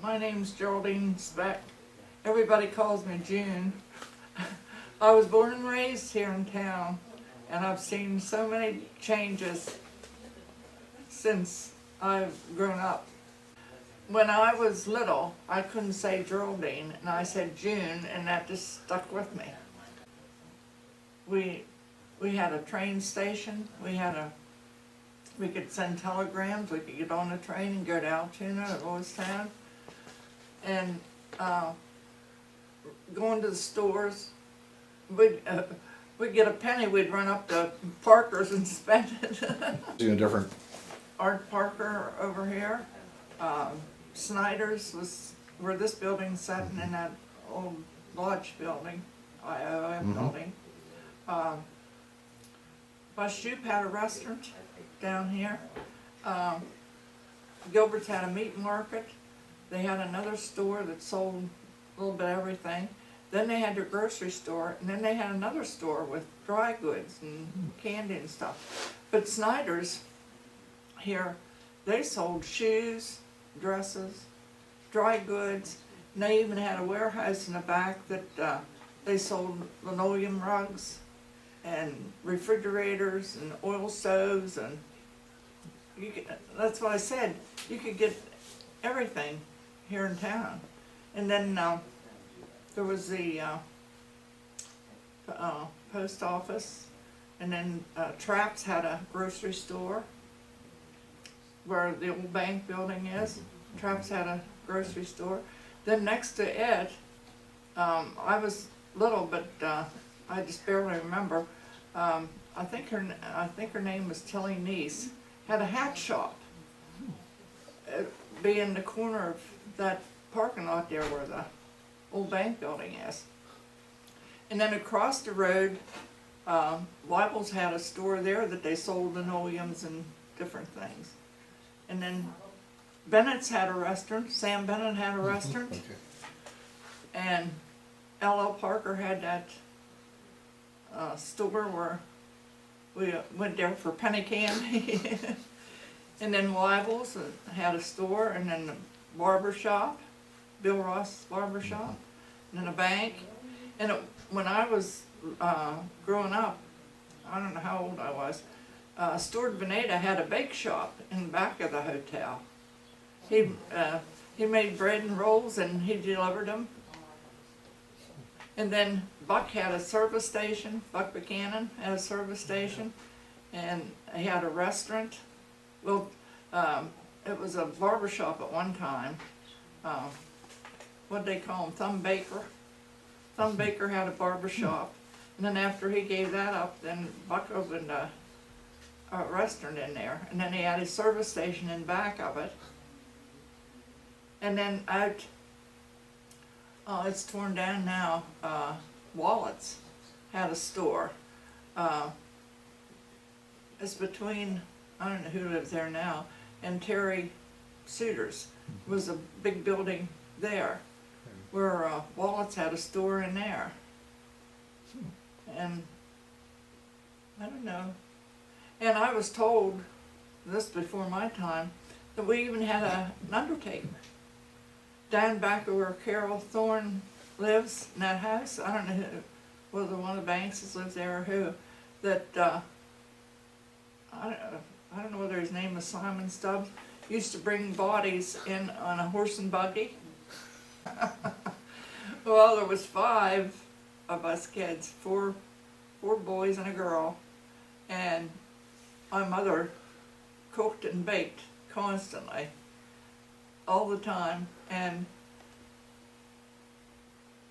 My name's Geraldine Speck. Everybody calls me June. I was born and raised here in town, and I've seen so many changes since I've grown up. When I was little, I couldn't say Geraldine, and I said June, and that just stuck with me. We had a train station. We could send telegrams. We could get on the train and go to Altoona or Lewistown, and going to the stores. We'd get a penny. We'd run up to Parker's and spend it. In a different, Art Parker over here. Snyder's was where this building's set, and in that old lodge building, IOM building. Bush-Shoop had a restaurant down here. Gilbert's had a meat market. They had another store that sold a little bit of everything. Then they had their grocery store, and then they had another store with dry goods and candy and stuff. But Snyder's here, they sold shoes, dresses, dry goods, and they even had a warehouse in the back that they sold linoleum rugs and refrigerators and oil stoves, and that's what I said, you could get everything here in town. And then there was the post office, and then Trapp's had a grocery store where the old bank building is. Trapp's had a grocery store. Then next to it, I was little, but I just barely remember. I think her name was Tilly Neese. Had a hat shop. It'd be in the corner of that parking lot there where the old bank building is. And then across the road, Weibel's had a store there that they sold linoleums and different things. And then Bennett's had a restaurant. Sam Bennett had a restaurant. okay. And L.L. Parker had that store where we went there for penny candy. And then Weibel's had a store, and then the barber shop, Bill Ross Barber Shop, and then a bank. And when I was growing up, I don't know how old I was, Stuart Veneta had a bake shop in the back of the hotel. He made bread and rolls, and he delivered them. And then Buck had a service station. Buck Buchanan had a service station, and he had a restaurant. Well, it was a barber shop at one time. What'd they call him? Thumb Baker. Thumb Baker had a barber shop, and then after he gave that up, then Buck opened a restaurant in there, and then he had his service station in back of it. And then out, it's torn down now, Wallet's had a store. It's between, I don't know who lives there now, and Terry Suiters. Was a big building there, where Wallet's had a store in there. And I don't know. And I was told, this before my time, that we even had an undertaker down back where Carol Thorne lives in that house. I don't know whether one of the Bankses lives there or who. That I don't know whether his name was Simon Stubbs. Used to bring bodies in on a horse and buggy. Well, there was 5 of us kids, four boys and a girl, and my mother cooked and baked constantly, all the time, and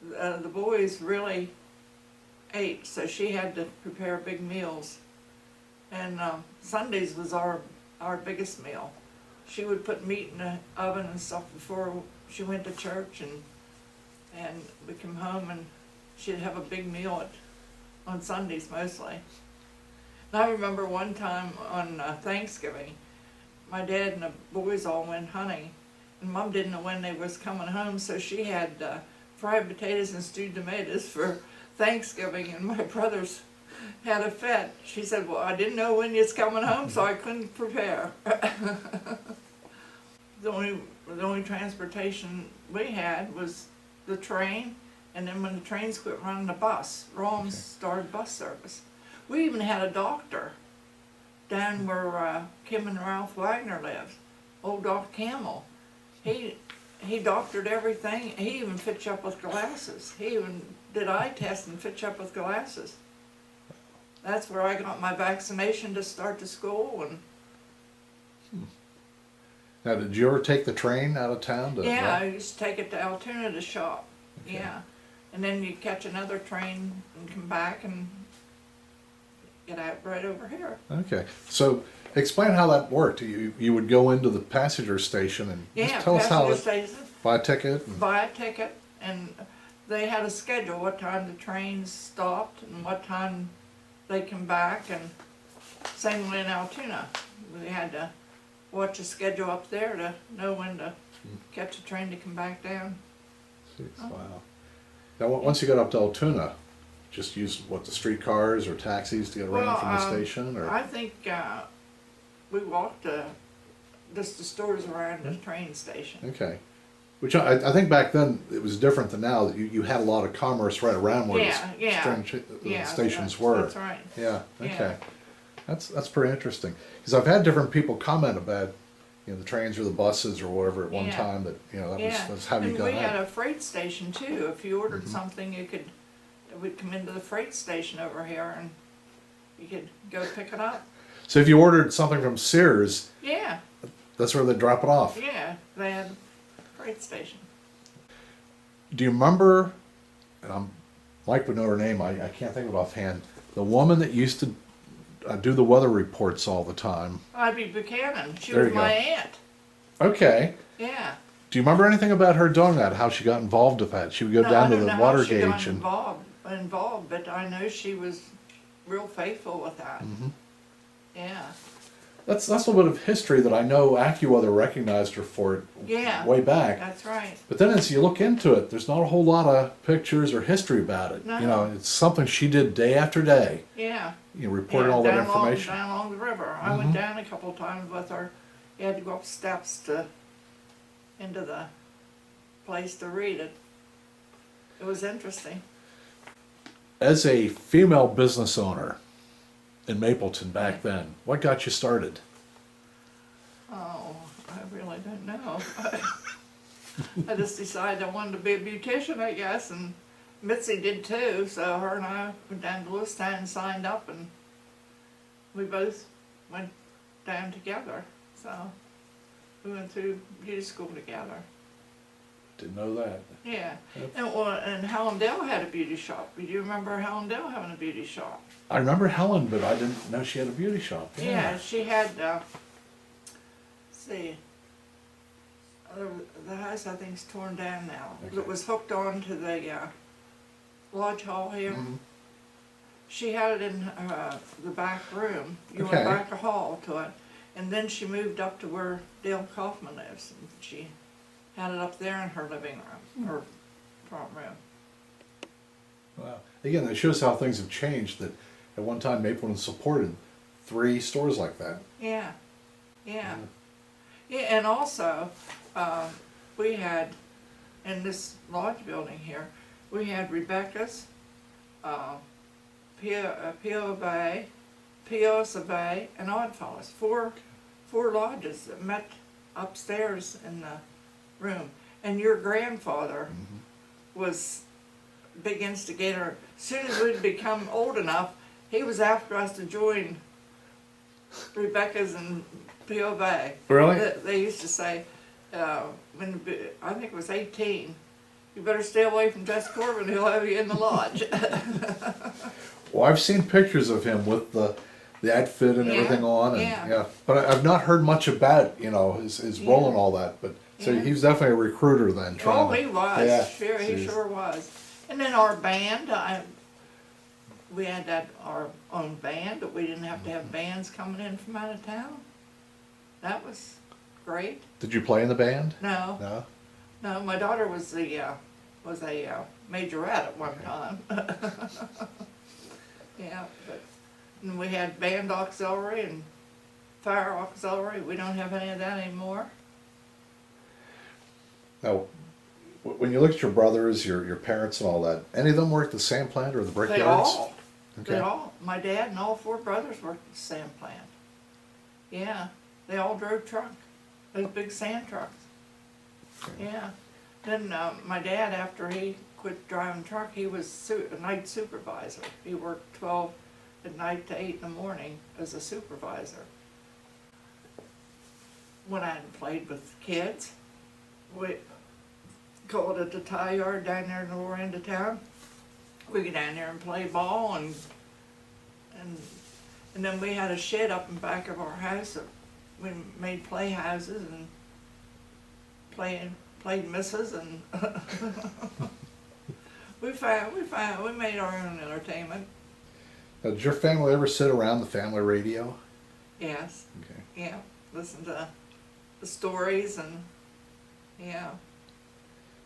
the boys really ate, so she had to prepare big meals. And Sundays was our biggest meal. She would put meat in the oven and stuff before she went to church, and we come home and she'd have a big meal on Sundays mostly. And I remember one time on Thanksgiving, my dad and the boys all went hunting, and Mom didn't know when they was coming home, so she had fried potatoes and stewed tomatoes for Thanksgiving, and my brothers had a fit. She said, well, I didn't know when you was coming home, so I couldn't prepare. the only transportation we had was the train, and then when the trains quit running, the bus. Rollins started bus service. We even had a doctor down where Kim and Ralph Wagner lived, old Dr. Campbell. He doctored everything. He even fit you up with glasses. He even did eye tests and fit you up with glasses. That's where I got my vaccination to start the school. And Now, did you ever take the train out of town? yeah, I used to take it to Altoona to shop. Okay. Yeah, and then you catch another train and come back and get out right over here. Okay, so explain how that worked. You would go into the passenger station and Yeah, just tell us how passenger it, station. buy a ticket. And, Buy a ticket, and they had a schedule, what time the trains stopped and what time they come back, and same way in Altoona. We had to watch a schedule up there to know when to catch a train to come back down. Wow. Now, once you got up to Altoona, just use what, the streetcars or taxis to get around from the station, or I think we walked just the stores around the train station. okay. Which I think back then it was different than now, that you had a lot of commerce right around where the stations were. That's right. Yeah. Okay. Yeah. That's pretty interesting, because I've had different people comment about, the trains or the buses or whatever at one Yeah. time, that that's how you And got we had out. a freight station too. If you ordered something, it would come into the freight station over here, and you could go pick it up. So if you ordered something from Sears, Yeah, that's where they drop it off. yeah, they had a freight station. Do you remember? And Mike would know her name. I can't think of it offhand. The woman that used to do the weather reports all the time. Ivy Buchanan, she There was you go. my aunt. Okay. Yeah. Do you remember anything about her doing that? How she got involved with that? She would go No, down I to don't the know water how she got gauge and. involved, but I know she was real faithful with that. Mhm. Yeah. That's a little bit of history that I know AccuWeather recognized her for it Yeah. way back. That's right. But then as you look into it, there's not a whole lot of pictures or history about it. No. It's something she did day after day. Yeah. Reporting all that down information. down along the river. I went down a couple of times with her. You had to go up steps into the place to read it. It was interesting. As a female business owner in Mapleton back then, what got you started? Oh, I really don't know. I just decided I wanted to be a beautician, I guess, and Mitzi did too, so her and I went down to Lewistown and signed up, and we both went down together. So we went through beauty school together. Didn't know that. Yeah, Yep. and Hellendale had a beauty shop. Do you remember Hellendale having a beauty shop? I remember Helen, but I didn't know she had a beauty shop. Yeah, she had, let's see, the house I think is torn down now. Okay. It was hooked on to the lodge hall here. Mhm. She had it in the back room. You Okay. went back a hall to it. And then she moved up to where Dale Kaufman lives. And she had it up there in her living room, or front room. Wow. Again, that shows how things have changed, that at one time Mapleton supported 3 stores like that. Yeah, yeah. Yeah, and also, we had, in this lodge building here, we had Rebecca's, Pio Bay, Piosa Bay, and Oddfellows. Four lodges that met upstairs in the room. And your grandfather was big instigator. As soon as we'd become old enough, he was after us to join Rebecca's and Pio Bay. Really? They used to say, when I think it was 18, you better stay away from Jess Corbin, he'll have you in the lodge. Well, I've seen pictures of him with the outfit and Yeah, everything on, and yeah. But I've not heard much about his role and all that. But so Yeah. he was definitely a recruiter then. Oh, he was. Yeah, Sure, he geez. sure was. And then our band, we had our own band, but we didn't have to have bands coming in from out of town. That was great. Did you play in the band? No, No. no, my daughter was a majorette at one time. Yeah, but and we had band auxiliary and fire auxiliary. We don't have any of that anymore. Now, when you look at your brothers, your parents and all that, any of them work at the sand plant or the brickyards? They all, my dad and all four brothers worked at the sand plant. Yeah, they all drove truck, those big sand trucks. Yeah, then my dad, after he quit driving truck, he was a night supervisor. He worked 12 at night to 8 in the morning as a supervisor. When I played with kids, we called it the tie yard down there in the lower end of town. We go down there and play ball and then we had a shed up in back of our house that we made playhouses and played misses and we made our own entertainment. Now, did your family ever sit around the family radio? Yes. Okay. Yeah. Listen to the stories and yeah.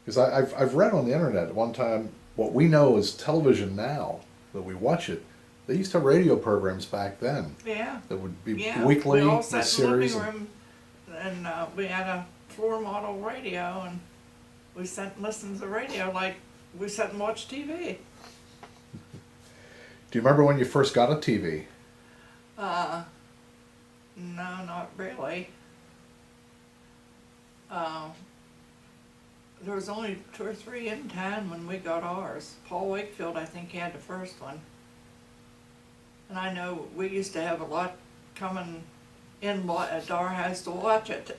Because I've read on the internet at one time, what we know is television now, that we watch it, they used to have radio programs back then. Yeah. That would be Yeah. weekly, We all a sat in the series. living room and we had a floor model radio and we sat and listened to the radio like we sat and watched TV. Do you remember when you first got a TV? No, not really. There was only 2 or 3 in town when we got ours. Paul Wakefield, I think, had the first one. And I know we used to have a lot coming in at our house to watch it.